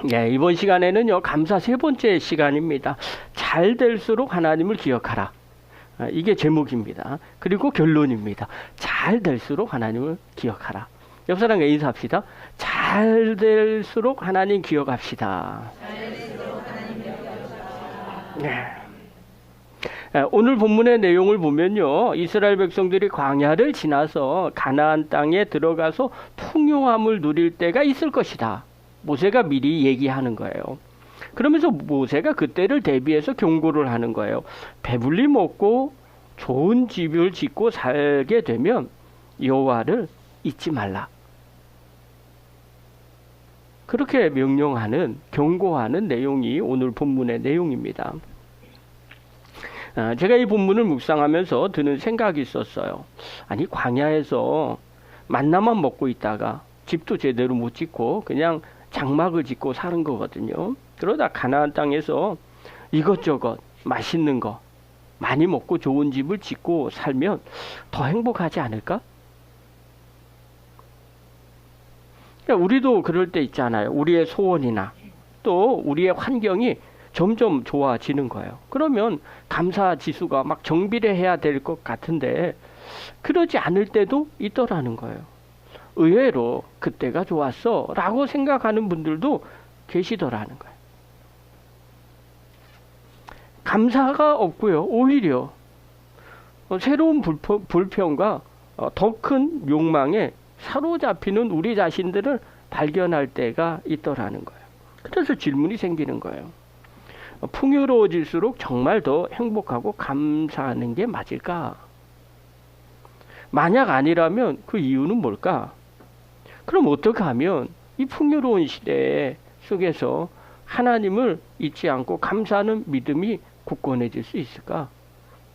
네, 이번 시간에는요, 감사 세 번째 시간입니다. 잘 될수록 하나님을 기억하라. 이게 제목입니다. 그리고 결론입니다. 잘 될수록 하나님을 기억하라. 옆 사람과 인사합시다. 잘 될수록 하나님 기억합시다. 네. 오늘 본문의 내용을 보면요, 이스라엘 백성들이 광야를 지나서 가나안 땅에 들어가서 풍요함을 누릴 때가 있을 것이다. 모세가 미리 얘기하는 거예요. 그러면서 모세가 그때를 대비해서 경고를 하는 거예요. 배불리 먹고 좋은 집을 짓고 살게 되면 여호와를 잊지 말라. 그렇게 명령하는, 경고하는 내용이 오늘 본문의 내용입니다. 제가 이 본문을 묵상하면서 드는 생각이 있었어요. 아니, 광야에서 만나만 먹고 있다가 집도 제대로 못 짓고 그냥 장막을 짓고 사는 거거든요. 그러다 가나안 땅에서 이것저것 맛있는 거 많이 먹고 좋은 집을 짓고 살면 더 행복하지 않을까? 우리도 그럴 때 있잖아요. 우리의 소원이나 또 우리의 환경이 점점 좋아지는 거예요. 그러면 감사 지수가 막 정비례해야 될 것 같은데 그러지 않을 때도 있더라는 거예요. 의외로 그때가 좋았어 라고 생각하는 분들도 계시더라는 거예요. 감사가 없고요. 오히려 새로운 불평과 더 큰 욕망에 사로잡히는 우리 자신들을 발견할 때가 있더라는 거예요. 그래서 질문이 생기는 거예요. 풍요로워질수록 정말 더 행복하고 감사하는 게 맞을까? 만약 아니라면 그 이유는 뭘까? 그럼 어떻게 하면 이 풍요로운 시대 속에서 하나님을 잊지 않고 감사하는 믿음이 굳건해질 수 있을까?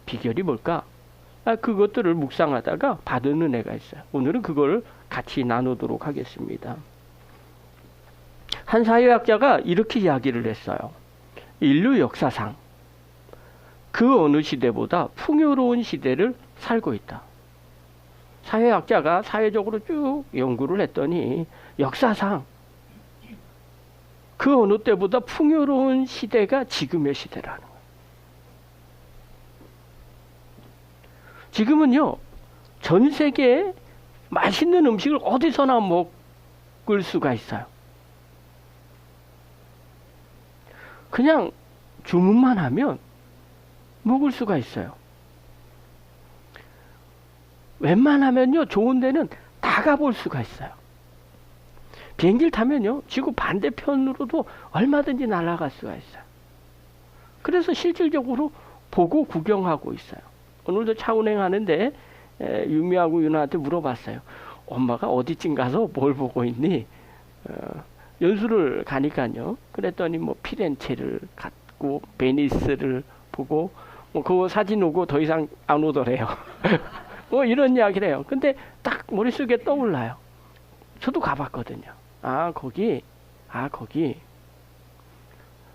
비결이 뭘까? 그것들을 묵상하다가 받은 은혜가 있어요. 오늘은 그걸 같이 나누도록 하겠습니다. 한 사회학자가 이렇게 이야기를 했어요. 인류 역사상 그 어느 시대보다 풍요로운 시대를 살고 있다. 사회학자가 사회적으로 쭉 연구를 했더니 역사상 그 어느 때보다 풍요로운 시대가 지금의 시대라는 거예요. 지금은요, 전 세계에 맛있는 음식을 어디서나 먹을 수가 있어요. 그냥 주문만 하면 먹을 수가 있어요. 웬만하면요, 좋은 데는 다 가볼 수가 있어요. 비행기를 타면요, 지구 반대편으로도 얼마든지 날아갈 수가 있어요. 그래서 실질적으로 보고 구경하고 있어요. 오늘도 차 운행하는데 유미하고 윤아한테 물어봤어요. 엄마가 어디쯤 가서 뭘 보고 있니? 연수를 가니까요. 그랬더니 뭐 피렌체를 갔고 베니스를 보고 그거 사진 오고 더 이상 안 오더래요. 뭐 이런 이야기를 해요. 근데 딱 머릿속에 떠올라요. 저도 가봤거든요. 거기.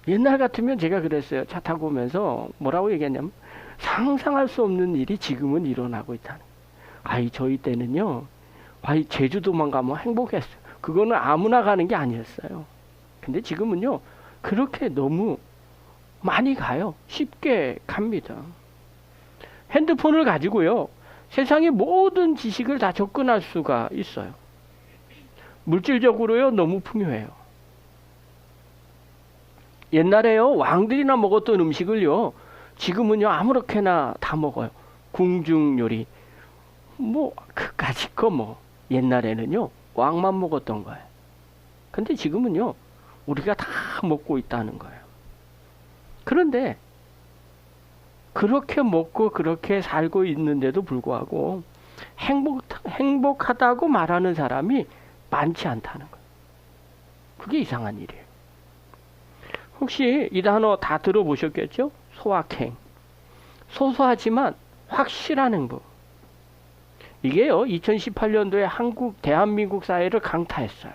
옛날 같으면 제가 그랬어요. 차 타고 오면서 뭐라고 얘기했냐면 상상할 수 없는 일이 지금은 일어나고 있다는. 저희 때는요. 제주도만 가면 행복했어요. 그거는 아무나 가는 게 아니었어요. 근데 지금은요. 그렇게 너무 많이 가요. 쉽게 갑니다. 핸드폰을 가지고요. 세상의 모든 지식을 다 접근할 수가 있어요. 물질적으로요. 너무 풍요해요. 옛날에요. 왕들이나 먹었던 음식을요. 지금은요. 아무렇게나 다 먹어요. 궁중요리. 그까짓 거 옛날에는요. 왕만 먹었던 거예요. 근데 지금은요. 우리가 다 먹고 있다는 거예요. 그런데 그렇게 먹고 그렇게 살고 있는데도 불구하고 행복하다고 말하는 사람이 많지 않다는 거예요. 그게 이상한 일이에요. 혹시 이 단어 다 들어보셨겠죠? 소확행. 소소하지만 확실한 행복. 이게요, 2018년도에 대한민국 사회를 강타했어요.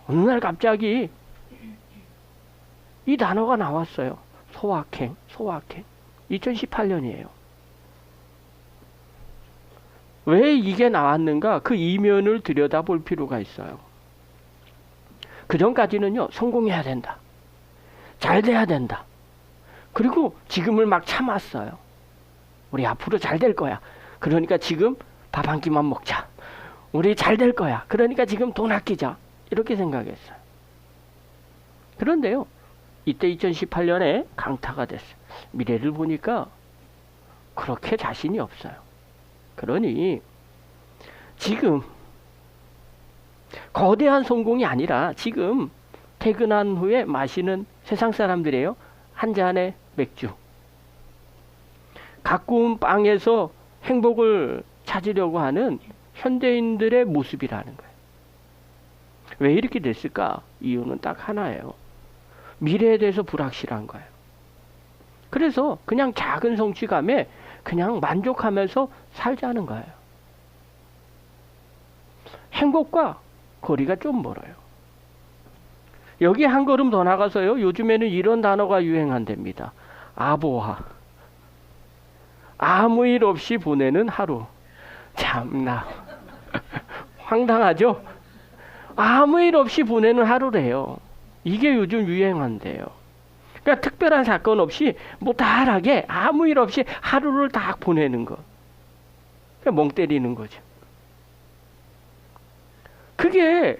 어느 날 갑자기 이 단어가 나왔어요. 소확행. 2018년이에요. 왜 이게 나왔는가? 그 이면을 들여다볼 필요가 있어요. 그 전까지는요, 성공해야 된다. 잘 돼야 된다. 그리고 지금을 막 참았어요. 우리 앞으로 잘 될 거야. 그러니까 지금 밥 한 끼만 먹자. 우리 잘 될 거야. 그러니까 지금 돈 아끼자. 이렇게 생각했어요. 그런데요, 이때 2018년에 강타가 됐어요. 미래를 보니까 그렇게 자신이 없어요. 그러니 지금 거대한 성공이 아니라 지금 퇴근한 후에 마시는 세상 사람들이에요. 한 잔의 맥주. 가꾸운 빵에서 행복을 찾으려고 하는 현대인들의 모습이라는 거예요. 왜 이렇게 됐을까? 이유는 딱 하나예요. 미래에 대해서 불확실한 거예요. 그래서 그냥 작은 성취감에 그냥 만족하면서 살자는 거예요. 행복과 거리가 좀 멀어요. 여기 한 걸음 더 나가서요. 요즘에는 이런 단어가 유행한답니다. 아보아. 아무 일 없이 보내는 하루. 참나. 황당하죠? 아무 일 없이 보내는 하루래요. 이게 요즘 유행한대요. 그러니까 특별한 사건 없이 무탈하게 아무 일 없이 하루를 딱 보내는 거. 그러니까 멍 때리는 거죠. 그게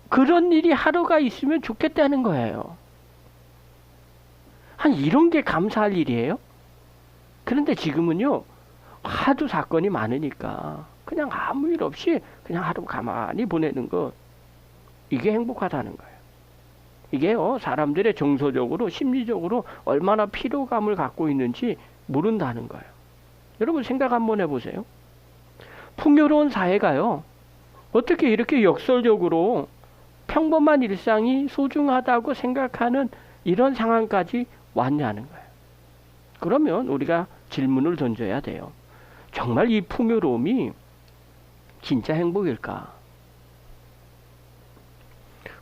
그런 일이 하루가 있으면 좋겠다는 거예요. 한 이런 게 감사할 일이에요. 그런데 지금은요, 하도 사건이 많으니까 그냥 아무 일 없이 그냥 하루 가만히 보내는 것, 이게 행복하다는 거예요. 이게요, 사람들의 정서적으로 심리적으로 얼마나 피로감을 갖고 있는지 모른다는 거예요. 여러분 생각 한번 해보세요. 풍요로운 사회가요, 어떻게 이렇게 역설적으로 평범한 일상이 소중하다고 생각하는 이런 상황까지 왔냐는 거예요. 그러면 우리가 질문을 던져야 돼요. 정말 이 풍요로움이 진짜 행복일까?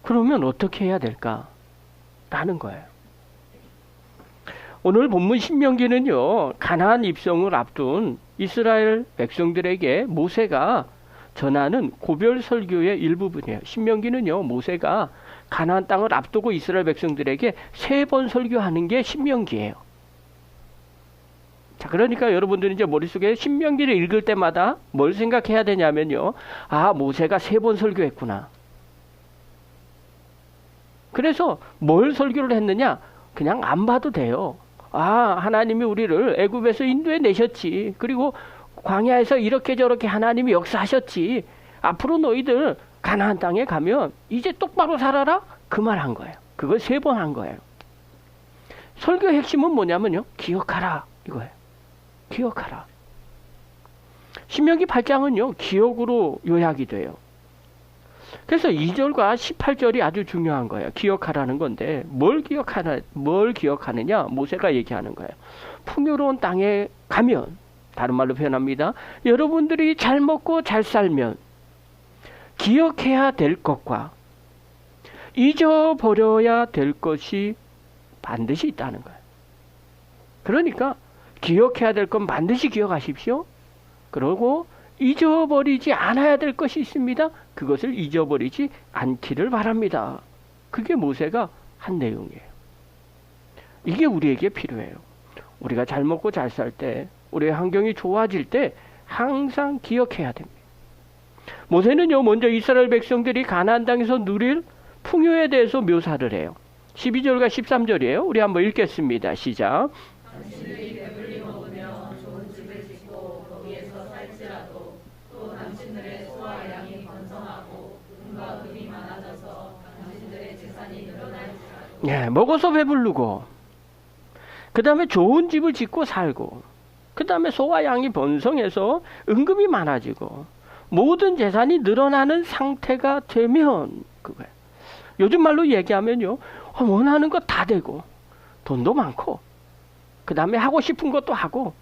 그러면 어떻게 해야 될까? 라는 거예요. 오늘 본문 신명기는요, 가나안 입성을 앞둔 이스라엘 백성들에게 모세가 전하는 고별 설교의 일부분이에요. 신명기는요, 모세가 가나안 땅을 앞두고 이스라엘 백성들에게 3번 설교하는 게 신명기예요. 자, 그러니까 여러분들이 이제 머릿속에 신명기를 읽을 때마다 뭘 생각해야 되냐면요, 아, 모세가 3번 설교했구나. 그래서 뭘 설교를 했느냐? 그냥 안 봐도 돼요. 아, 하나님이 우리를 애굽에서 인도해 내셨지. 그리고 광야에서 이렇게 저렇게 하나님이 역사하셨지. 앞으로 너희들 가나안 땅에 가면 이제 똑바로 살아라? 그 말 한 거예요. 그걸 3번 한 거예요. 설교의 핵심은 뭐냐면요, 기억하라 이거예요. 기억하라. 신명기 8장은요, 기억으로 요약이 돼요. 그래서 2절과 18절이 아주 중요한 거예요. 기억하라는 건데 뭘 기억하느냐? 모세가 얘기하는 거예요. 풍요로운 땅에 가면, 다른 말로 표현합니다. 여러분들이 잘 먹고 잘 살면 기억해야 될 것과 잊어버려야 될 것이 반드시 있다는 거예요. 그러니까 기억해야 될 건 반드시 기억하십시오. 그리고 잊어버리지 않아야 될 것이 있습니다. 그것을 잊어버리지 않기를 바랍니다. 그게 모세가 한 내용이에요. 이게 우리에게 필요해요. 우리가 잘 먹고 잘 살 때, 우리의 환경이 좋아질 때 항상 기억해야 됩니다. 모세는요, 먼저 이스라엘 백성들이 가나안 땅에서 누릴 풍요에 대해서 묘사를 해요. 12절과 13절이에요. 우리 한번 읽겠습니다. 시작. 당신들이 배불리 먹으며 좋은 집을 짓고 거기에서 살지라도 또 당신들의 소와 양이 번성하고 금과 금이 많아져서 당신들의 재산이 늘어날지라도. 네, 먹어서 배부르고, 그 다음에 좋은 집을 짓고 살고, 그 다음에 소와 양이 번성해서 은금이 많아지고 모든 재산이 늘어나는 상태가 되면, 그거예요. 요즘 말로 얘기하면요, 원하는 거 다 되고 돈도 많고, 그 다음에 하고 싶은 것도 하고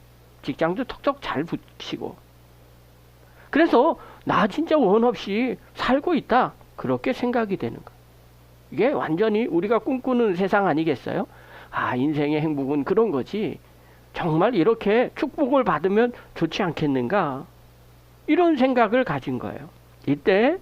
직장도 톡톡 잘 붙이고, 그래서 나 진짜 원 없이 살고 있다, 그렇게 생각이 되는 거예요. 이게 완전히 우리가 꿈꾸는 세상 아니겠어요? 아, 인생의 행복은 그런 거지. 정말 이렇게 축복을 받으면 좋지 않겠는가? 이런 생각을 가진 거예요. 이때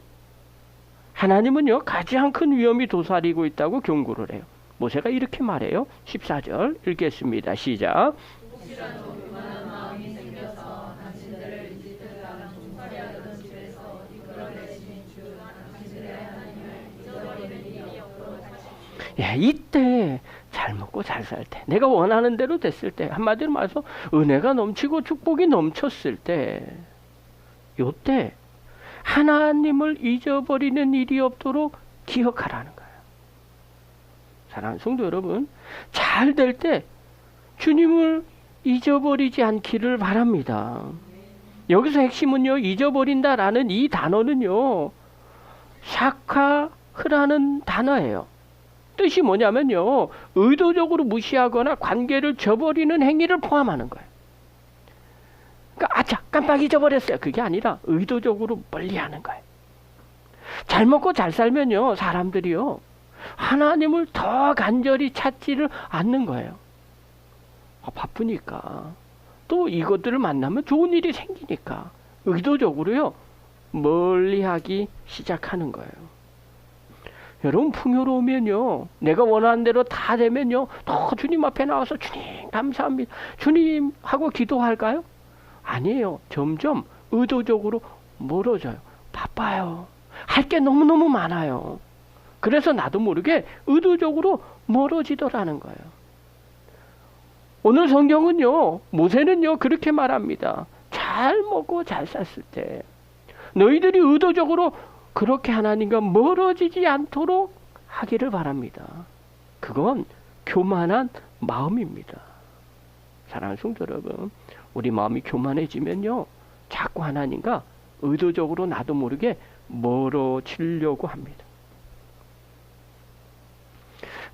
하나님은요 가장 큰 위험이 도사리고 있다고 경고를 해요. 모세가 이렇게 말해요. 14절 읽겠습니다. 시작. 혹시라도 교만한 마음이 생겨서 당신들을 이집트 땅 종살이하던 집에서 이끌어내신 주 당신들의 하나님을 잊어버리는 일이 없도록 하십시오. 예, 이때 잘 먹고 잘 살 때, 내가 원하는 대로 됐을 때, 한마디로 말해서 은혜가 넘치고 축복이 넘쳤을 때, 요때 하나님을 잊어버리는 일이 없도록 기억하라는 거예요. 사랑하는 성도 여러분, 잘 될 때 주님을 잊어버리지 않기를 바랍니다. 여기서 핵심은요, 잊어버린다라는 이 단어는요, 샤카흐라는 단어예요. 뜻이 뭐냐면요, 의도적으로 무시하거나 관계를 저버리는 행위를 포함하는 거예요. 그러니까 아차 깜빡 잊어버렸어요. 그게 아니라 의도적으로 멀리하는 거예요. 잘 먹고 잘 살면요, 사람들이요 하나님을 더 간절히 찾지를 않는 거예요. 바쁘니까, 또 이것들을 만나면 좋은 일이 생기니까 의도적으로요 멀리하기 시작하는 거예요. 여러분, 풍요로우면요, 내가 원하는 대로 다 되면요, 더 주님 앞에 나와서 주님 감사합니다, 주님 하고 기도할까요? 아니에요. 점점 의도적으로 멀어져요. 바빠요. 할 게 너무너무 많아요. 그래서 나도 모르게 의도적으로 멀어지더라는 거예요. 오늘 성경은요, 모세는요 그렇게 말합니다. 잘 먹고 잘 샀을 때 너희들이 의도적으로 그렇게 하나님과 멀어지지 않도록 하기를 바랍니다. 그건 교만한 마음입니다. 사랑하는 성도 여러분, 우리 마음이 교만해지면요, 자꾸 하나님과 의도적으로 나도 모르게 멀어지려고 합니다.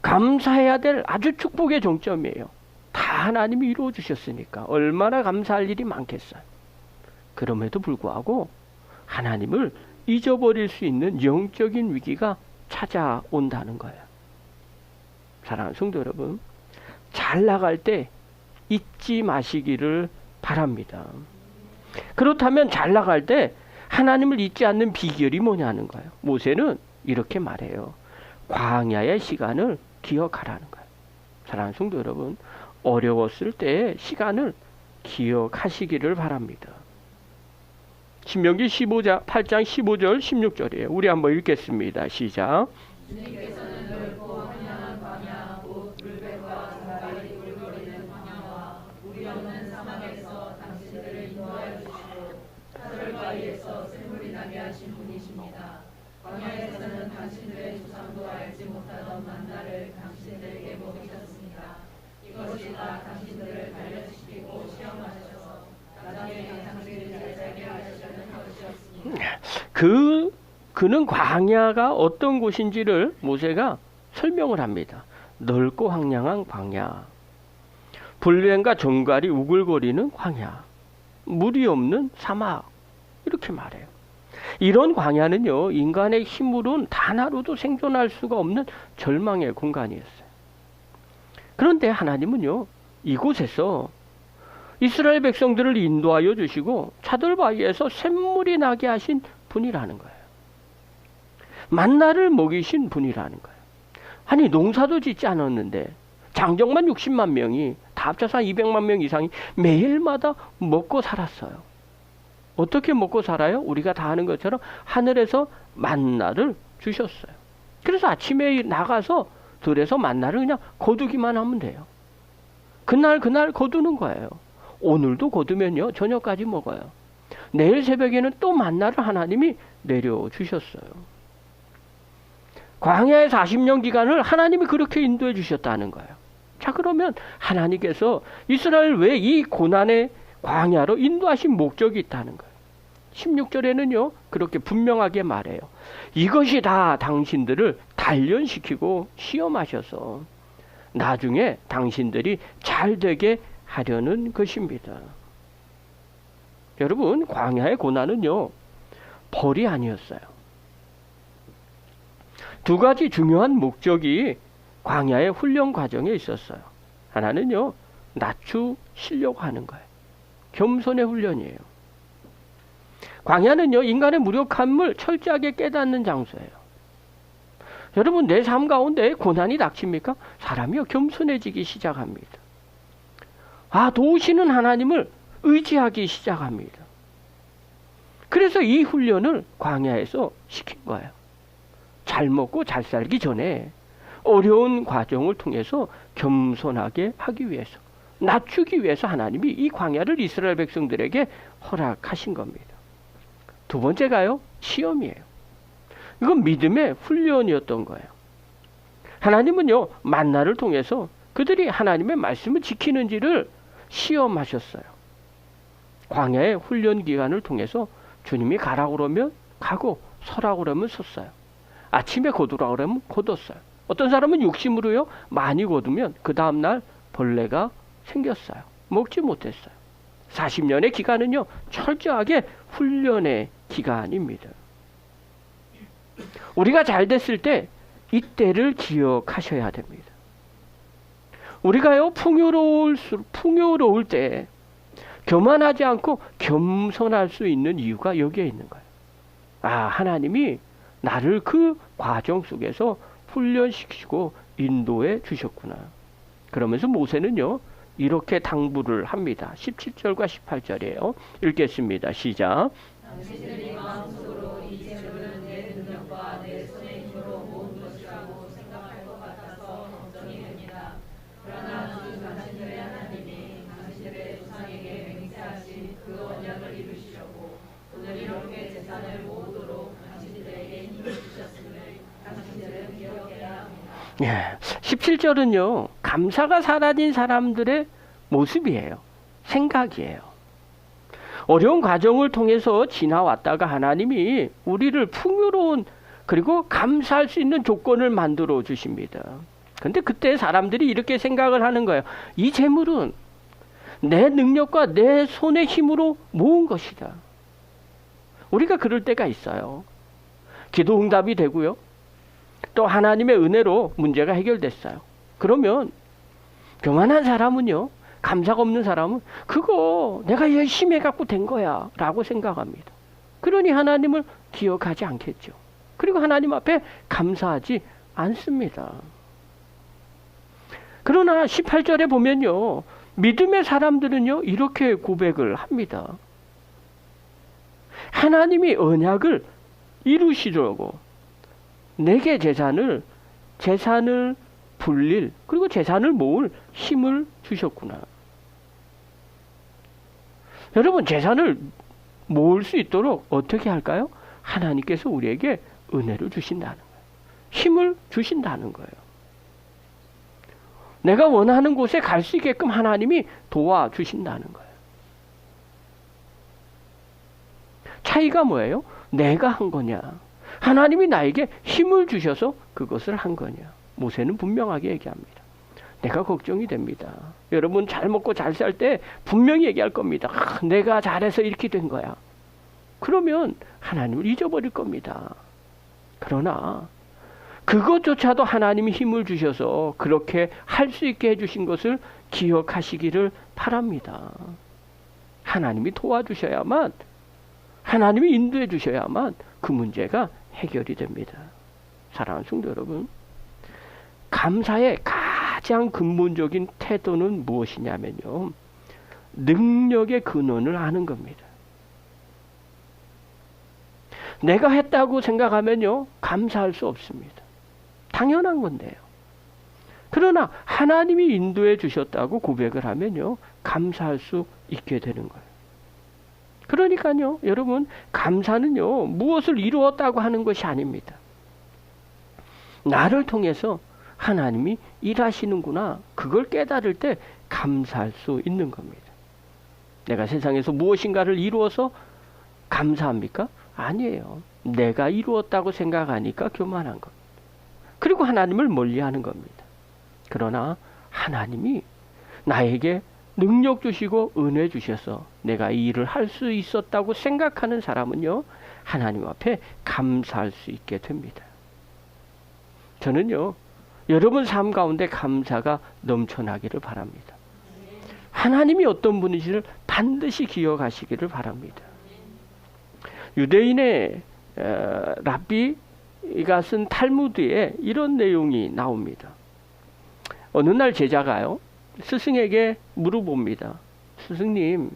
감사해야 될 아주 축복의 정점이에요. 다 하나님이 이루어 주셨으니까 얼마나 감사할 일이 많겠어요. 그럼에도 불구하고 하나님을 잊어버릴 수 있는 영적인 위기가 찾아온다는 거예요. 사랑하는 성도 여러분, 잘 나갈 때 잊지 마시기를 바랍니다. 그렇다면 잘 나갈 때 하나님을 잊지 않는 비결이 뭐냐는 거예요. 모세는 이렇게 말해요. 광야의 시간을 기억하라는 거예요. 사랑하는 성도 여러분, 어려웠을 때의 시간을 기억하시기를 바랍니다. 신명기 8장 15절 16절이에요. 우리 한번 읽겠습니다. 시작. 주님께서는 넓고 황량한 광야, 곧 물배와 자갈이 굴거리는 광야와 물이 없는 사막에서 당신들을 인도하여 주시고 사절바위에서 샘물이 나게 하신 분이십니다. 광야에서는 당신들의 조상도 알지 못하던 만나를 당신들에게 먹이셨습니다. 이것이 다 당신들을 단련시키고 시험하셔서 나중에 당신들을 잘 살게 하시려는 것이었습니다. 그는 광야가 어떤 곳인지를 모세가 설명을 합니다. 넓고 황량한 광야, 불뱀과 정갈이 우글거리는 광야, 물이 없는 사막, 이렇게 말해요. 이런 광야는요, 인간의 힘으로는 단 하루도 생존할 수가 없는 절망의 공간이었어요. 그런데 하나님은요, 이곳에서 이스라엘 백성들을 인도하여 주시고 차돌바위에서 샘물이 나게 하신 분이라는 거예요. 만나를 먹이신 분이라는 거예요. 아니, 농사도 짓지 않았는데 장정만 60만 명이, 다 합쳐서 200만 명 이상이 매일마다 먹고 살았어요. 어떻게 먹고 살아요? 우리가 다 아는 것처럼 하늘에서 만나를 주셨어요. 그래서 아침에 나가서 들에서 만나를 그냥 거두기만 하면 돼요. 그날 거두는 거예요. 오늘도 거두면요, 저녁까지 먹어요. 내일 새벽에는 또 만나를 하나님이 내려주셨어요. 광야의 40년 기간을 하나님이 그렇게 인도해 주셨다는 거예요. 자, 그러면 하나님께서 이스라엘 왜 이 고난의 광야로 인도하신 목적이 있다는 거예요. 16절에는요 그렇게 분명하게 말해요. 이것이 다 당신들을 단련시키고 시험하셔서 나중에 당신들이 잘 되게 하려는 것입니다. 여러분, 광야의 고난은요 벌이 아니었어요. 두 가지 중요한 목적이 광야의 훈련 과정에 있었어요. 하나는요, 낮추시려고 하는 거예요. 겸손의 훈련이에요. 광야는요, 인간의 무력함을 철저하게 깨닫는 장소예요. 여러분, 내 삶 가운데 고난이 닥칩니까? 사람이요, 겸손해지기 시작합니다. 도우시는 하나님을 의지하기 시작합니다. 그래서 이 훈련을 광야에서 시킨 거예요. 잘 먹고 잘 살기 전에 어려운 과정을 통해서 겸손하게 하기 위해서, 낮추기 위해서 하나님이 이 광야를 이스라엘 백성들에게 허락하신 겁니다. 두 번째가요, 시험이에요. 이건 믿음의 훈련이었던 거예요. 하나님은요, 만나를 통해서 그들이 하나님의 말씀을 지키는지를 시험하셨어요. 광야의 훈련 기간을 통해서 주님이 가라고 그러면 가고, 서라고 그러면 섰어요. 아침에 거두라고 그러면 거뒀어요. 어떤 사람은 욕심으로요, 많이 거두면 그 다음날 벌레가 생겼어요. 먹지 못했어요. 40년의 기간은요, 철저하게 훈련의 기간입니다. 우리가 잘 됐을 때 이때를 기억하셔야 됩니다. 우리가요, 풍요로울 때 교만하지 않고 겸손할 수 있는 이유가 여기에 있는 거예요. 하나님이 나를 그 과정 속에서 훈련시키고 인도해 주셨구나. 그러면서 모세는요, 이렇게 당부를 합니다. 17절과 18절이에요. 읽겠습니다. 시작. 당신들이 마음속으로 이 재물은 내 능력과 내 손의 힘으로 모은 것이라고 생각할 것 같아서 걱정이 됩니다. 그러나 주 당신들의 하나님이 당신들의 조상에게 맹세하신 그 언약을 이루시려고 오늘 이렇게 재산을 모으도록 당신들에게 힘을 주셨음을 당신들은 기억해야 합니다. 17절은요, 감사가 사라진 사람들의 모습이에요. 생각이에요. 어려운 과정을 통해서 지나왔다가 하나님이 우리를 풍요로운, 그리고 감사할 수 있는 조건을 만들어 주십니다. 근데 그때 사람들이 이렇게 생각을 하는 거예요. 이 재물은 내 능력과 내 손의 힘으로 모은 것이다. 우리가 그럴 때가 있어요. 기도 응답이 되고요, 또 하나님의 은혜로 문제가 해결됐어요. 그러면 교만한 사람은요, 감사가 없는 사람은 그거 내가 열심히 해갖고 된 거야 라고 생각합니다. 그러니 하나님을 기억하지 않겠죠. 그리고 하나님 앞에 감사하지 않습니다. 그러나 18절에 보면요, 믿음의 사람들은요, 이렇게 고백을 합니다. 하나님이 언약을 이루시려고 내게 재산을 불릴, 그리고 재산을 모을 힘을 주셨구나. 여러분, 재산을 모을 수 있도록 어떻게 할까요? 하나님께서 우리에게 은혜를 주신다는 거예요. 힘을 주신다는 거예요. 내가 원하는 곳에 갈 수 있게끔 하나님이 도와주신다는 거예요. 차이가 뭐예요? 내가 한 거냐, 하나님이 나에게 힘을 주셔서 그것을 한 거냐. 모세는 분명하게 얘기합니다. 내가 걱정이 됩니다. 여러분, 잘 먹고 잘 살 때 분명히 얘기할 겁니다. 내가 잘해서 이렇게 된 거야. 그러면 하나님을 잊어버릴 겁니다. 그러나 그것조차도 하나님이 힘을 주셔서 그렇게 할 수 있게 해주신 것을 기억하시기를 바랍니다. 하나님이 도와주셔야만, 하나님이 인도해 주셔야만 그 문제가 해결이 됩니다. 사랑하는 성도 여러분, 감사의 가장 근본적인 태도는 무엇이냐면요, 능력의 근원을 아는 겁니다. 내가 했다고 생각하면요, 감사할 수 없습니다. 당연한 건데요. 그러나 하나님이 인도해 주셨다고 고백을 하면요, 감사할 수 있게 되는 거예요. 그러니까요, 여러분, 감사는요, 무엇을 이루었다고 하는 것이 아닙니다. 나를 통해서 하나님이 일하시는구나, 그걸 깨달을 때 감사할 수 있는 겁니다. 내가 세상에서 무엇인가를 이루어서 감사합니까? 아니에요. 내가 이루었다고 생각하니까 교만한 겁니다. 그리고 하나님을 멀리하는 겁니다. 그러나 하나님이 나에게 능력 주시고 은혜 주셔서 내가 이 일을 할 수 있었다고 생각하는 사람은요, 하나님 앞에 감사할 수 있게 됩니다. 저는요, 여러분 삶 가운데 감사가 넘쳐나기를 바랍니다. 하나님이 어떤 분이시를 반드시 기억하시기를 바랍니다. 유대인의 랍비 쓴 탈무드에 이런 내용이 나옵니다. 어느 날 제자가요, 스승에게 물어봅니다. 스승님,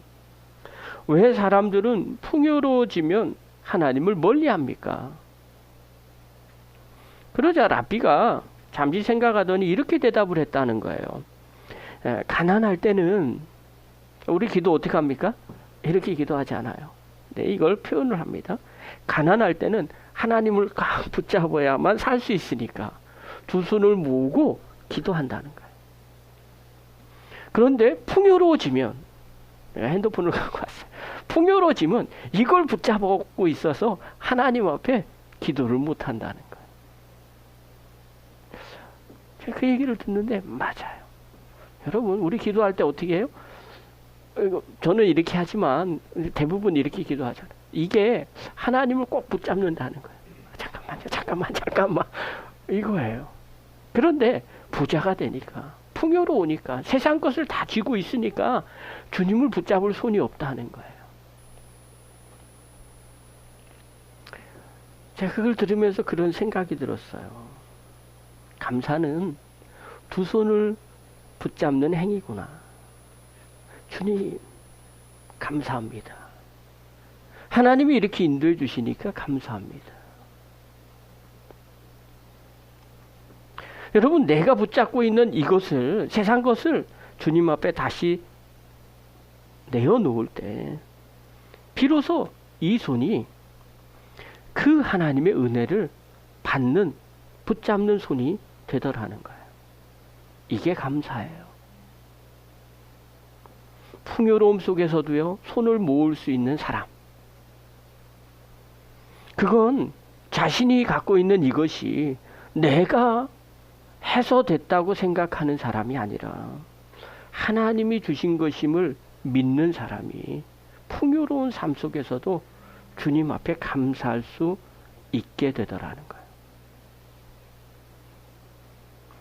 왜 사람들은 풍요로워지면 하나님을 멀리합니까? 그러자 랍비가 잠시 생각하더니 이렇게 대답을 했다는 거예요. 가난할 때는 우리 기도 어떻게 합니까? 이렇게 기도하지 않아요. 네, 이걸 표현을 합니다. 가난할 때는 하나님을 꽉 붙잡아야만 살 수 있으니까 두 손을 모으고 기도한다는 거예요. 그런데 풍요로워지면, 내가 핸드폰을 갖고 왔어요. 풍요로워지면 이걸 붙잡고 있어서 하나님 앞에 기도를 못한다는 거예요. 제가 그 얘기를 듣는데 맞아요. 여러분, 우리 기도할 때 어떻게 해요? 저는 이렇게 하지만 대부분 이렇게 기도하잖아요. 이게 하나님을 꼭 붙잡는다는 거예요. 잠깐만 이거예요. 그런데 부자가 되니까, 풍요로우니까, 세상 것을 다 쥐고 있으니까 주님을 붙잡을 손이 없다는 거예요. 제가 그걸 들으면서 그런 생각이 들었어요. 감사는 두 손을 붙잡는 행위구나. 주님, 감사합니다. 하나님이 이렇게 인도해 주시니까 감사합니다. 여러분, 내가 붙잡고 있는 이것을, 세상 것을 주님 앞에 다시 내어놓을 때 비로소 이 손이 그 하나님의 은혜를 받는, 붙잡는 손이 되더라는 거예요. 이게 감사예요. 풍요로움 속에서도요, 손을 모을 수 있는 사람. 그건 자신이 갖고 있는 이것이 내가 해서 됐다고 생각하는 사람이 아니라 하나님이 주신 것임을 믿는 사람이 풍요로운 삶 속에서도 주님 앞에 감사할 수 있게 되더라는 거예요.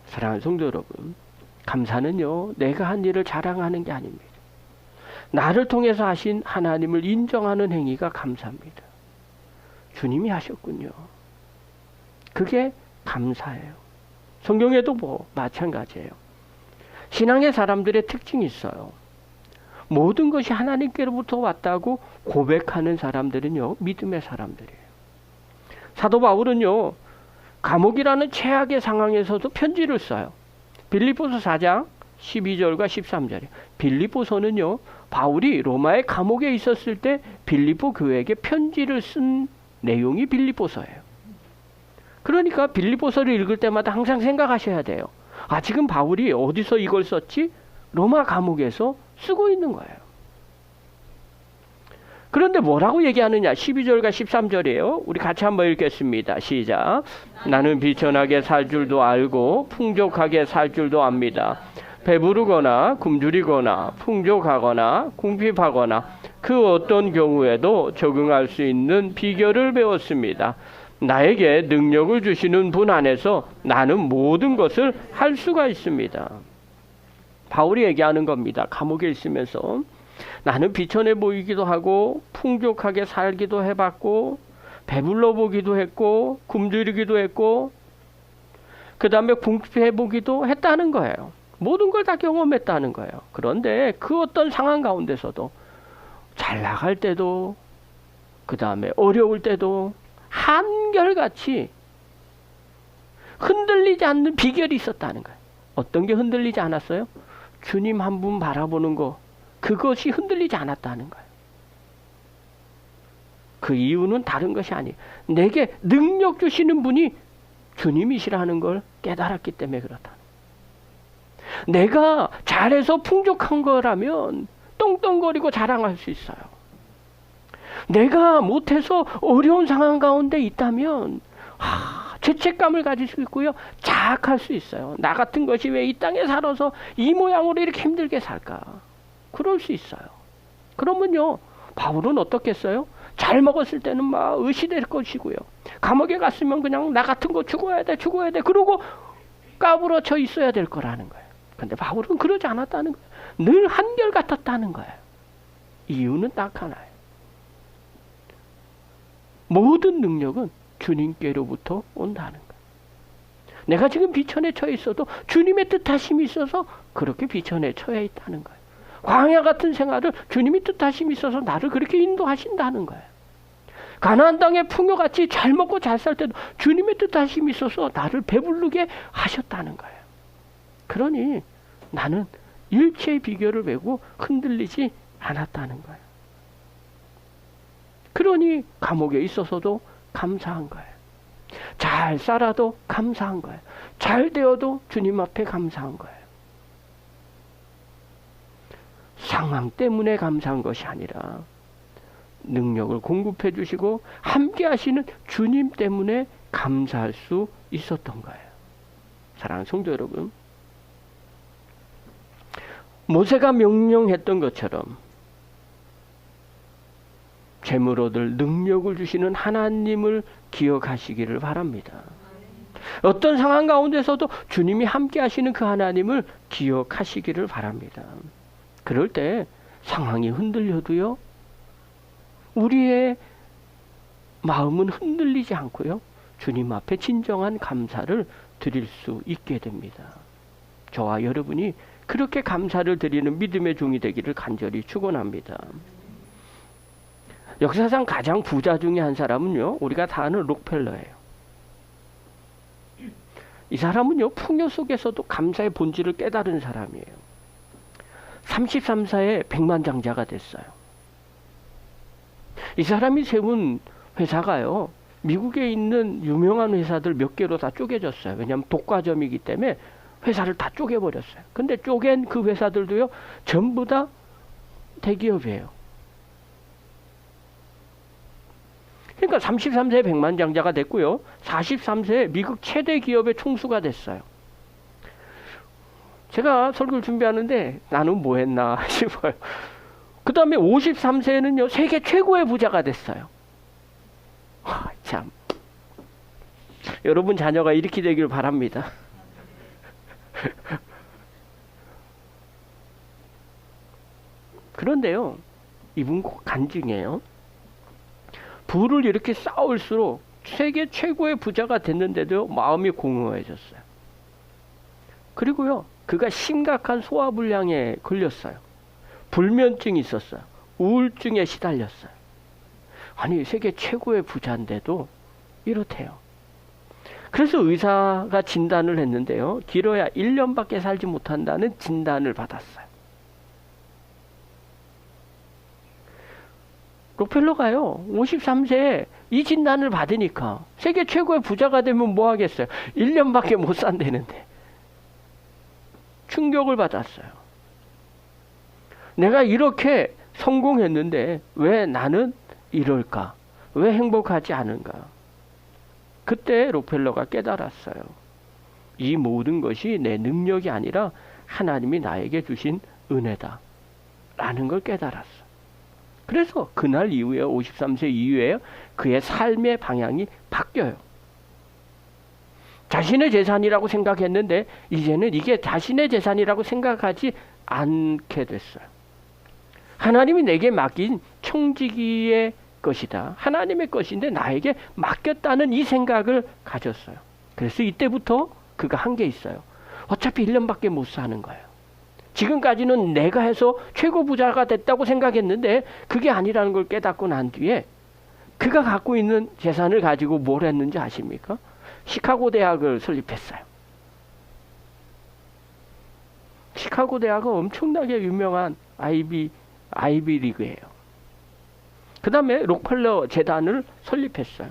사랑하는 성도 여러분, 감사는요, 내가 한 일을 자랑하는 게 아닙니다. 나를 통해서 하신 하나님을 인정하는 행위가 감사입니다. 주님이 하셨군요. 그게 감사예요. 성경에도 마찬가지예요. 신앙의 사람들의 특징이 있어요. 모든 것이 하나님께로부터 왔다고 고백하는 사람들은요, 믿음의 사람들이에요. 사도 바울은요, 감옥이라는 최악의 상황에서도 편지를 써요. 빌립보서 4장 12절과 13절에. 빌립보서는요, 바울이 로마의 감옥에 있었을 때 빌립보 교회에게 편지를 쓴 내용이 빌립보서예요. 그러니까 빌립보서를 읽을 때마다 항상 생각하셔야 돼요. 아, 지금 바울이 어디서 이걸 썼지? 로마 감옥에서 쓰고 있는 거예요. 그런데 뭐라고 얘기하느냐? 12절과 13절이에요. 우리 같이 한번 읽겠습니다. 시작. 나는 비천하게 살 줄도 알고 풍족하게 살 줄도 압니다. 배부르거나 굶주리거나 풍족하거나 궁핍하거나 그 어떤 경우에도 적응할 수 있는 비결을 배웠습니다. 나에게 능력을 주시는 분 안에서 나는 모든 것을 할 수가 있습니다. 바울이 얘기하는 겁니다. 감옥에 있으면서 나는 비천해 보이기도 하고 풍족하게 살기도 해봤고 배불러 보기도 했고 굶주리기도 했고 그 다음에 궁핍해 보기도 했다는 거예요. 모든 걸 다 경험했다는 거예요. 그런데 그 어떤 상황 가운데서도 잘 나갈 때도 그 다음에 어려울 때도 한결같이 흔들리지 않는 비결이 있었다는 거예요. 어떤 게 흔들리지 않았어요? 주님 한 분 바라보는 거, 그것이 흔들리지 않았다는 거예요. 그 이유는 다른 것이 아니에요. 내게 능력 주시는 분이 주님이시라는 걸 깨달았기 때문에 그렇다. 내가 잘해서 풍족한 거라면 떵떵거리고 자랑할 수 있어요. 내가 못해서 어려운 상황 가운데 있다면 죄책감을 가질 수 있고요. 자학할 수 있어요. 나 같은 것이 왜 이 땅에 살아서 이 모양으로 이렇게 힘들게 살까? 그럴 수 있어요. 그러면요, 바울은 어떻겠어요? 잘 먹었을 때는 막 의시될 것이고요. 감옥에 갔으면 그냥 나 같은 거 죽어야 돼. 그러고 까부러져 있어야 될 거라는 거예요. 근데 바울은 그러지 않았다는 거예요. 늘 한결같았다는 거예요. 이유는 딱 하나예요. 모든 능력은 주님께로부터 온다는 거예요. 내가 지금 비천에 처해 있어도 주님의 뜻하심이 있어서 그렇게 비천에 처해 있다는 거예요. 광야 같은 생활을 주님이 뜻하심이 있어서 나를 그렇게 인도하신다는 거예요. 가나안 땅의 풍요같이 잘 먹고 잘 살 때도 주님의 뜻하심이 있어서 나를 배부르게 하셨다는 거예요. 그러니 나는 일체의 비결을 메고 흔들리지 않았다는 거예요. 그러니 감옥에 있어서도 감사한 거예요. 잘 살아도 감사한 거예요. 잘 되어도 주님 앞에 감사한 거예요. 상황 때문에 감사한 것이 아니라 능력을 공급해 주시고 함께 하시는 주님 때문에 감사할 수 있었던 거예요. 사랑하는 성도 여러분, 모세가 명령했던 것처럼 재물 얻을 능력을 주시는 하나님을 기억하시기를 바랍니다. 어떤 상황 가운데서도 주님이 함께 하시는 그 하나님을 기억하시기를 바랍니다. 그럴 때 상황이 흔들려도요, 우리의 마음은 흔들리지 않고요, 주님 앞에 진정한 감사를 드릴 수 있게 됩니다. 저와 여러분이 그렇게 감사를 드리는 믿음의 종이 되기를 간절히 축원합니다. 역사상 가장 부자 중에 한 사람은요, 우리가 다 아는 록펠러예요. 이 사람은요, 풍요 속에서도 감사의 본질을 깨달은 사람이에요. 33세에 백만장자가 됐어요. 이 사람이 세운 회사가요, 미국에 있는 유명한 회사들 몇 개로 다 쪼개졌어요. 왜냐하면 독과점이기 때문에 회사를 다 쪼개버렸어요. 근데 쪼갠 그 회사들도요, 전부 다 대기업이에요. 그러니까 33세에 백만장자가 됐고요, 43세에 미국 최대 기업의 총수가 됐어요. 제가 설교를 준비하는데 나는 뭐 했나 싶어요. 그 다음에 53세에는요, 세계 최고의 부자가 됐어요. 참, 여러분 자녀가 이렇게 되길 바랍니다. 그런데요, 이분 간증이에요. 부를 이렇게 쌓을수록 세계 최고의 부자가 됐는데도 마음이 공허해졌어요. 그리고요, 그가 심각한 소화불량에 걸렸어요. 불면증이 있었어요. 우울증에 시달렸어요. 아니, 세계 최고의 부자인데도 이렇대요. 그래서 의사가 진단을 했는데요, 길어야 1년밖에 살지 못한다는 진단을 받았어요. 록펠러가요, 53세에 이 진단을 받으니까 세계 최고의 부자가 되면 뭐 하겠어요? 1년밖에 못 산다는데 충격을 받았어요. 내가 이렇게 성공했는데 왜 나는 이럴까? 왜 행복하지 않은가? 그때 록펠러가 깨달았어요. 이 모든 것이 내 능력이 아니라 하나님이 나에게 주신 은혜다 라는 걸 깨달았어. 그래서 그날 이후에 53세 이후에 그의 삶의 방향이 바뀌어요. 자신의 재산이라고 생각했는데 이제는 이게 자신의 재산이라고 생각하지 않게 됐어요. 하나님이 내게 맡긴 청지기의 것이다, 하나님의 것인데 나에게 맡겼다는 이 생각을 가졌어요. 그래서 이때부터 그가 한 게 있어요. 어차피 1년밖에 못 사는 거예요. 지금까지는 내가 해서 최고 부자가 됐다고 생각했는데 그게 아니라는 걸 깨닫고 난 뒤에 그가 갖고 있는 재산을 가지고 뭘 했는지 아십니까? 시카고 대학을 설립했어요. 시카고 대학은 엄청나게 유명한 아이비리그예요. 그 다음에 록펠러 재단을 설립했어요.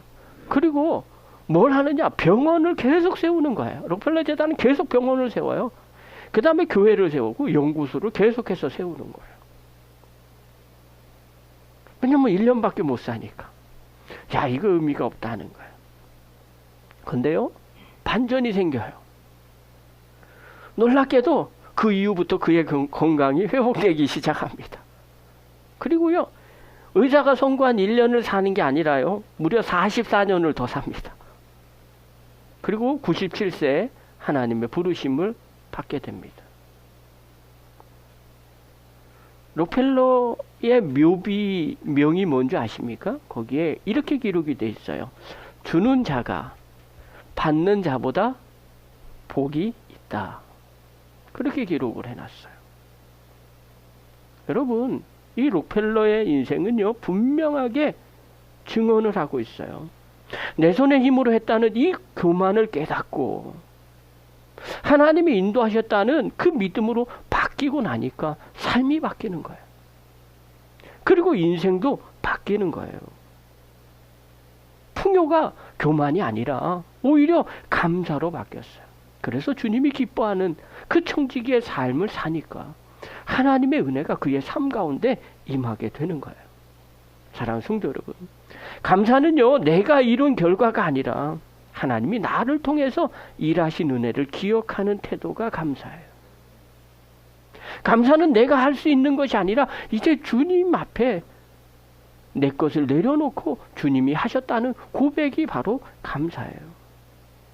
그리고 뭘 하느냐? 병원을 계속 세우는 거예요. 록펠러 재단은 계속 병원을 세워요. 그 다음에 교회를 세우고 연구소를 계속해서 세우는 거예요. 왜냐면 1년밖에 못 사니까. 야, 이거 의미가 없다는 거예요. 근데요, 반전이 생겨요. 놀랍게도 그 이후부터 그의 건강이 회복되기 시작합니다. 그리고요, 의사가 선고한 1년을 사는 게 아니라요, 무려 44년을 더 삽니다. 그리고 97세에 하나님의 부르심을 받게 됩니다. 록펠러의 명이 뭔지 아십니까? 거기에 이렇게 기록이 되어 있어요. 주는 자가 받는 자보다 복이 있다. 그렇게 기록을 해놨어요. 여러분, 이 록펠러의 인생은요, 분명하게 증언을 하고 있어요. 내 손의 힘으로 했다는 이 교만을 깨닫고 하나님이 인도하셨다는 그 믿음으로 바뀌고 나니까 삶이 바뀌는 거예요. 그리고 인생도 바뀌는 거예요. 풍요가 교만이 아니라 오히려 감사로 바뀌었어요. 그래서 주님이 기뻐하는 그 청지기의 삶을 사니까 하나님의 은혜가 그의 삶 가운데 임하게 되는 거예요. 사랑하는 성도 여러분, 감사는요, 내가 이룬 결과가 아니라 하나님이 나를 통해서 일하신 은혜를 기억하는 태도가 감사예요. 감사는 내가 할 수 있는 것이 아니라 이제 주님 앞에 내 것을 내려놓고 주님이 하셨다는 고백이 바로 감사예요.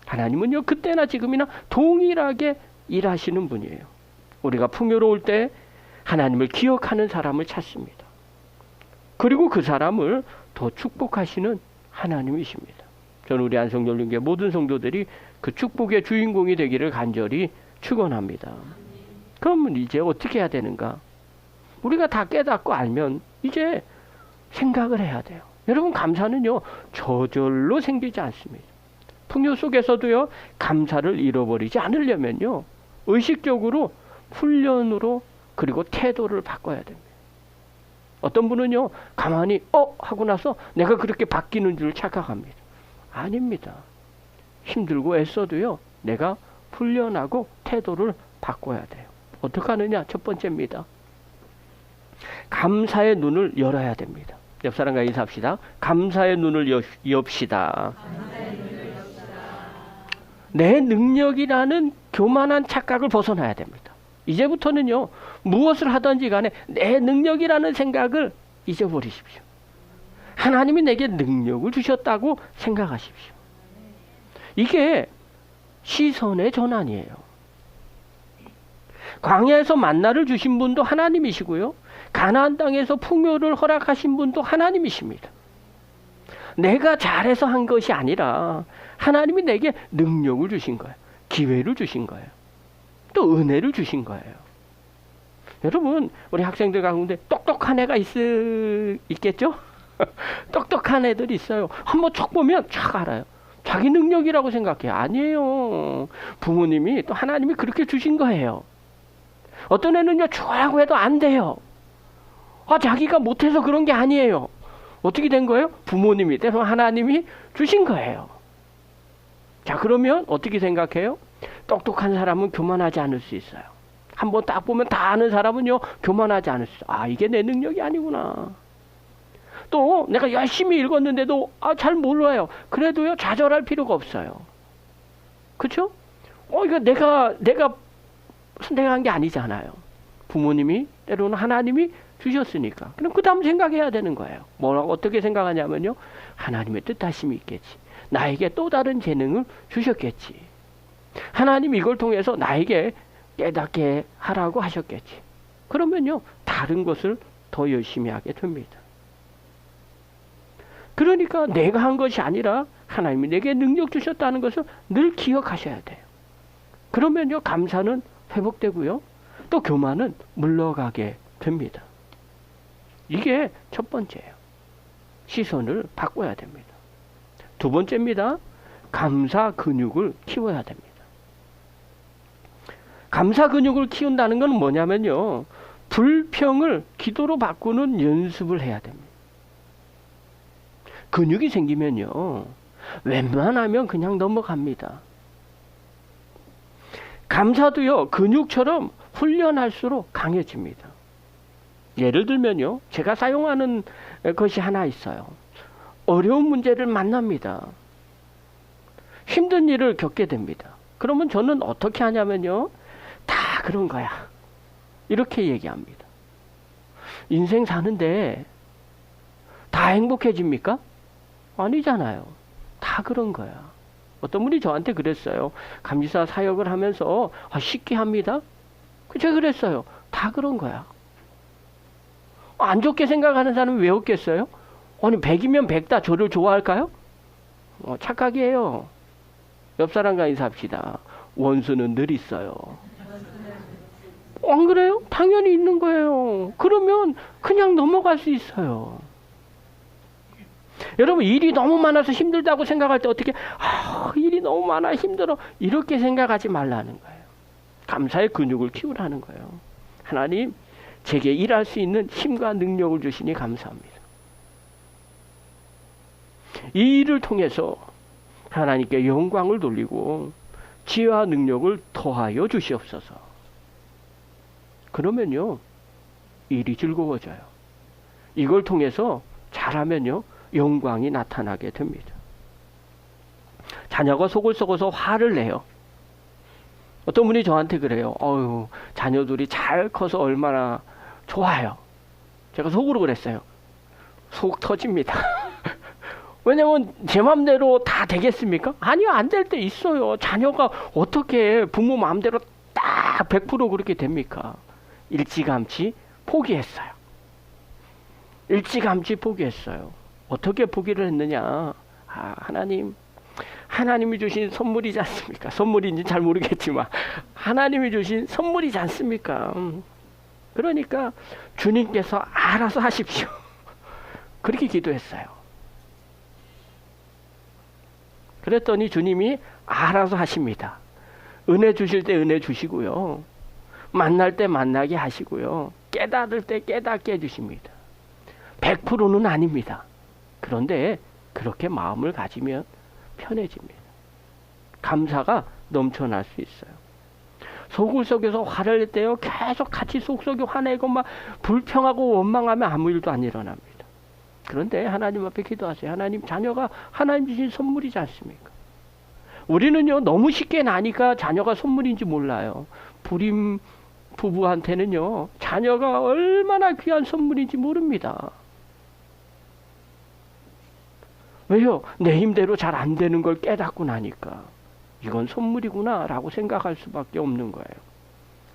하나님은요, 그때나 지금이나 동일하게 일하시는 분이에요. 우리가 풍요로울 때 하나님을 기억하는 사람을 찾습니다. 그리고 그 사람을 더 축복하시는 하나님이십니다. 저는 우리 안성열림교회 모든 성도들이 그 축복의 주인공이 되기를 간절히 축원합니다. 그러면 이제 어떻게 해야 되는가? 우리가 다 깨닫고 알면 이제 생각을 해야 돼요. 여러분, 감사는요, 저절로 생기지 않습니다. 풍요 속에서도요, 감사를 잃어버리지 않으려면요, 의식적으로 훈련으로 그리고 태도를 바꿔야 됩니다. 어떤 분은요, 가만히 하고 나서 내가 그렇게 바뀌는 줄 착각합니다. 아닙니다. 힘들고 애써도요, 내가 훈련하고 태도를 바꿔야 돼요. 어떻게 하느냐? 첫 번째입니다. 감사의 눈을 열어야 됩니다. 옆 사람과 인사합시다. 감사의 눈을 엽시다. 내 능력이라는 교만한 착각을 벗어나야 됩니다. 이제부터는요, 무엇을 하든지 간에 내 능력이라는 생각을 잊어버리십시오. 하나님이 내게 능력을 주셨다고 생각하십시오. 이게 시선의 전환이에요. 광야에서 만나를 주신 분도 하나님이시고요, 가나안 땅에서 풍요를 허락하신 분도 하나님이십니다. 내가 잘해서 한 것이 아니라 하나님이 내게 능력을 주신 거예요. 기회를 주신 거예요. 또 은혜를 주신 거예요. 여러분, 우리 학생들 가운데 똑똑한 애가 있겠죠? 똑똑한 애들이 있어요. 한번 척 보면 촥 알아요. 자기 능력이라고 생각해요. 아니에요. 부모님이 또 하나님이 그렇게 주신 거예요. 어떤 애는요, 죽으라고 해도 안 돼요. 자기가 못해서 그런 게 아니에요. 어떻게 된 거예요? 부모님이, 때로 하나님이 주신 거예요. 자, 그러면 어떻게 생각해요? 똑똑한 사람은 교만하지 않을 수 있어요. 한번 딱 보면 다 아는 사람은요, 교만하지 않을 수 있어요. 이게 내 능력이 아니구나. 또 내가 열심히 읽었는데도 잘 몰라요. 그래도요, 좌절할 필요가 없어요. 그렇죠? 이거 내가 선택한 게 아니잖아요. 부모님이, 때로는 하나님이 주셨으니까. 그럼 그 다음 생각해야 되는 거예요. 뭐라고 어떻게 생각하냐면요, 하나님의 뜻하심이 있겠지. 나에게 또 다른 재능을 주셨겠지. 하나님 이걸 통해서 나에게 깨닫게 하라고 하셨겠지. 그러면요, 다른 것을 더 열심히 하게 됩니다. 그러니까 내가 한 것이 아니라 하나님이 내게 능력 주셨다는 것을 늘 기억하셔야 돼요. 그러면요, 감사는 회복되고요, 또 교만은 물러가게 됩니다. 이게 첫 번째예요. 시선을 바꿔야 됩니다. 두 번째입니다. 감사 근육을 키워야 됩니다. 감사 근육을 키운다는 건 뭐냐면요, 불평을 기도로 바꾸는 연습을 해야 됩니다. 근육이 생기면요, 웬만하면 그냥 넘어갑니다. 감사도요, 근육처럼 훈련할수록 강해집니다. 예를 들면요, 제가 사용하는 것이 하나 있어요. 어려운 문제를 만납니다. 힘든 일을 겪게 됩니다. 그러면 저는 어떻게 하냐면요, 다 그런 거야. 이렇게 얘기합니다. 인생 사는데 다 행복해집니까? 아니잖아요. 다 그런 거야. 어떤 분이 저한테 그랬어요. 감리사 사역을 하면서 쉽게 합니다. 제가 그랬어요. 다 그런 거야. 안 좋게 생각하는 사람은 왜 없겠어요? 아니 100이면 100 다 저를 좋아할까요? 착각이에요. 옆 사람과 인사합시다. 원수는 늘 있어요. 안 그래요? 당연히 있는 거예요. 그러면 그냥 넘어갈 수 있어요. 여러분, 일이 너무 많아서 힘들다고 생각할 때 어떻게, 일이 너무 많아 힘들어, 이렇게 생각하지 말라는 거예요. 감사의 근육을 키우라는 거예요. 하나님, 제게 일할 수 있는 힘과 능력을 주시니 감사합니다. 이 일을 통해서 하나님께 영광을 돌리고 지혜와 능력을 더하여 주시옵소서. 그러면요, 일이 즐거워져요. 이걸 통해서 잘하면요, 영광이 나타나게 됩니다. 자녀가 속을 썩어서 화를 내요. 어떤 분이 저한테 그래요. 자녀들이 잘 커서 얼마나 좋아요. 제가 속으로 그랬어요. 속 터집니다. 왜냐면 제 마음대로 다 되겠습니까? 아니요, 안 될 때 있어요. 자녀가 어떻게 부모 마음대로 딱 100% 그렇게 됩니까? 일찌감치 포기했어요. 일찌감치 포기했어요. 어떻게 포기를 했느냐? 하나님이 주신 선물이지 않습니까? 선물인지 잘 모르겠지만 하나님이 주신 선물이지 않습니까? 그러니까 주님께서 알아서 하십시오. 그렇게 기도했어요. 그랬더니 주님이 알아서 하십니다. 은혜 주실 때 은혜 주시고요. 만날 때 만나게 하시고요. 깨달을 때 깨닫게 해주십니다. 100%는 아닙니다. 그런데 그렇게 마음을 가지면 편해집니다. 감사가 넘쳐날 수 있어요. 속을 썩여서 화를 낼 때요, 계속 같이 속썩여 화내고 막 불평하고 원망하면 아무 일도 안 일어납니다. 그런데 하나님 앞에 기도하세요. 하나님, 자녀가 하나님 주신 선물이지 않습니까? 우리는요, 너무 쉽게 나니까 자녀가 선물인지 몰라요. 불임 부부한테는요, 자녀가 얼마나 귀한 선물인지 모릅니다. 왜요? 내 힘대로 잘 안 되는 걸 깨닫고 나니까 이건 선물이구나 라고 생각할 수밖에 없는 거예요.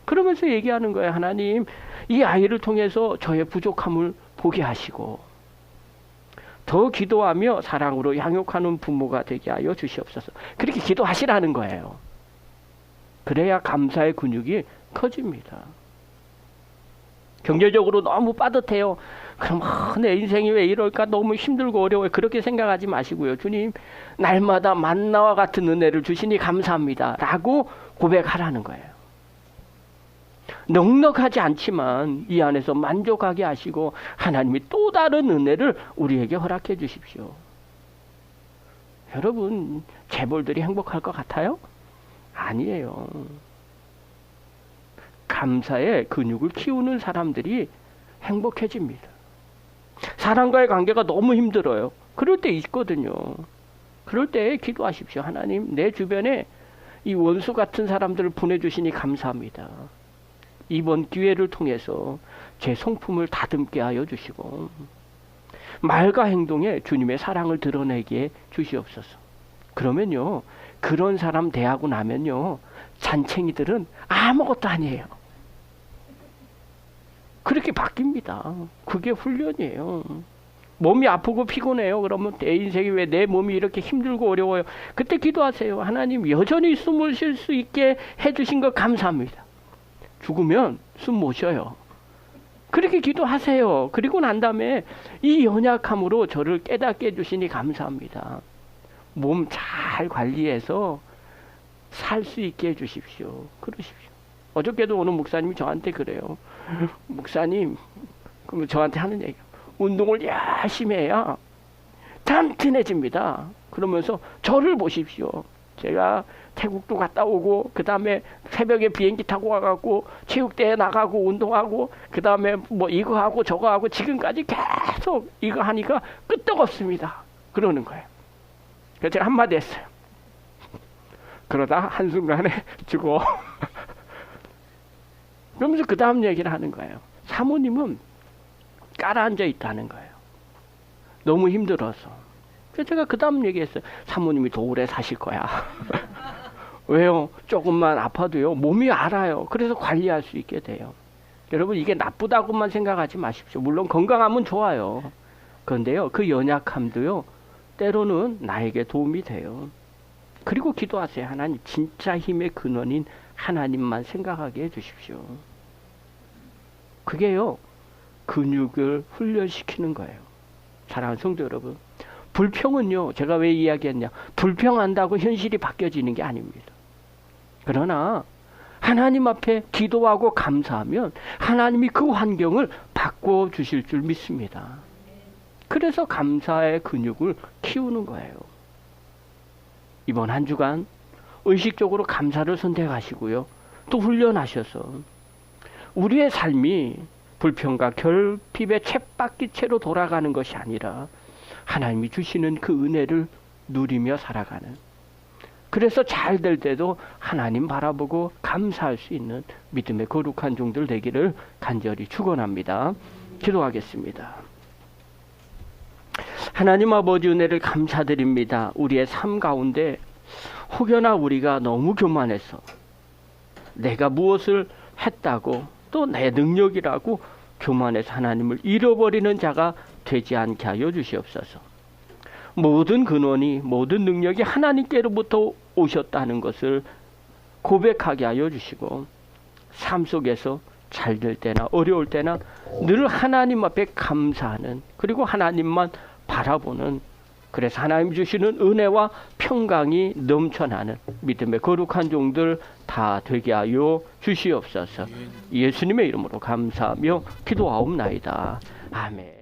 그러면서 얘기하는 거예요. 하나님, 이 아이를 통해서 저의 부족함을 보게 하시고 더 기도하며 사랑으로 양육하는 부모가 되게 하여 주시옵소서. 그렇게 기도하시라는 거예요. 그래야 감사의 근육이 커집니다. 경제적으로 너무 빠듯해요. 그럼 내 인생이 왜 이럴까? 너무 힘들고 어려워요. 그렇게 생각하지 마시고요. 주님, 날마다 만나와 같은 은혜를 주시니 감사합니다 라고 고백하라는 거예요. 넉넉하지 않지만 이 안에서 만족하게 하시고 하나님이 또 다른 은혜를 우리에게 허락해 주십시오. 여러분, 재벌들이 행복할 것 같아요? 아니에요. 감사의 근육을 키우는 사람들이 행복해집니다. 사람과의 관계가 너무 힘들어요. 그럴 때 있거든요. 그럴 때 기도하십시오. 하나님, 내 주변에 이 원수 같은 사람들을 보내주시니 감사합니다. 이번 기회를 통해서 제 성품을 다듬게 하여 주시고 말과 행동에 주님의 사랑을 드러내게 주시옵소서. 그러면요, 그런 사람 대하고 나면요, 잔챙이들은 아무것도 아니에요. 그렇게 바뀝니다. 그게 훈련이에요. 몸이 아프고 피곤해요. 그러면 내 인생이 왜 내 몸이 이렇게 힘들고 어려워요. 그때 기도하세요. 하나님, 여전히 숨을 쉴 수 있게 해주신 것 감사합니다. 죽으면 숨 못 쉬어요. 그렇게 기도하세요. 그리고 난 다음에 이 연약함으로 저를 깨닫게 해주시니 감사합니다. 몸 잘 관리해서 살 수 있게 해주십시오. 그러십시오. 어저께도 어느 목사님이 저한테 그래요. 목사님, 그럼 저한테 하는 얘기예요. 운동을 열심히 해야 튼튼해집니다. 그러면서 저를 보십시오. 제가 태국도 갔다 오고 그 다음에 새벽에 비행기 타고 와갖고 체육대회 나가고 운동하고 그 다음에 뭐 이거 하고 저거 하고 지금까지 계속 이거 하니까 끄떡없습니다. 그러는 거예요. 그래서 제가 한마디 했어요. 그러다 한순간에 죽어. 그러면서 그 다음 얘기를 하는 거예요. 사모님은 깔아앉아 있다는 거예요. 너무 힘들어서. 그래서 제가 그 다음 얘기했어요. 사모님이 더 오래 사실 거야. 왜요? 조금만 아파도요, 몸이 알아요. 그래서 관리할 수 있게 돼요. 여러분, 이게 나쁘다고만 생각하지 마십시오. 물론 건강하면 좋아요. 그런데요, 그 연약함도요, 때로는 나에게 도움이 돼요. 그리고 기도하세요. 하나님, 진짜 힘의 근원인 하나님만 생각하게 해주십시오. 그게요, 근육을 훈련시키는 거예요. 사랑하는 성도 여러분, 불평은요, 제가 왜 이야기했냐, 불평한다고 현실이 바뀌어지는 게 아닙니다. 그러나 하나님 앞에 기도하고 감사하면 하나님이 그 환경을 바꿔 주실 줄 믿습니다. 그래서 감사의 근육을 키우는 거예요. 이번 한 주간 의식적으로 감사를 선택하시고요. 또 훈련하셔서 우리의 삶이 불평과 결핍의 쳇바퀴채로 돌아가는 것이 아니라 하나님이 주시는 그 은혜를 누리며 살아가는, 그래서 잘 될 때도 하나님 바라보고 감사할 수 있는 믿음의 거룩한 종들 되기를 간절히 축원합니다. 기도하겠습니다. 하나님 아버지, 은혜를 감사드립니다. 우리의 삶 가운데 혹여나 우리가 너무 교만해서 내가 무엇을 했다고 또 내 능력이라고 교만해서 하나님을 잃어버리는 자가 되지 않게 하여 주시옵소서. 모든 근원이, 모든 능력이 하나님께로부터 오셨다는 것을 고백하게 하여 주시고, 삶 속에서 잘 될 때나 어려울 때나 늘 하나님 앞에 감사하는, 그리고 하나님만 바라보는, 그래서 하나님 주시는 은혜와 평강이 넘쳐나는 믿음의 거룩한 종들 다 되게 하여 주시옵소서. 예수님의 이름으로 감사하며 기도하옵나이다. 아멘.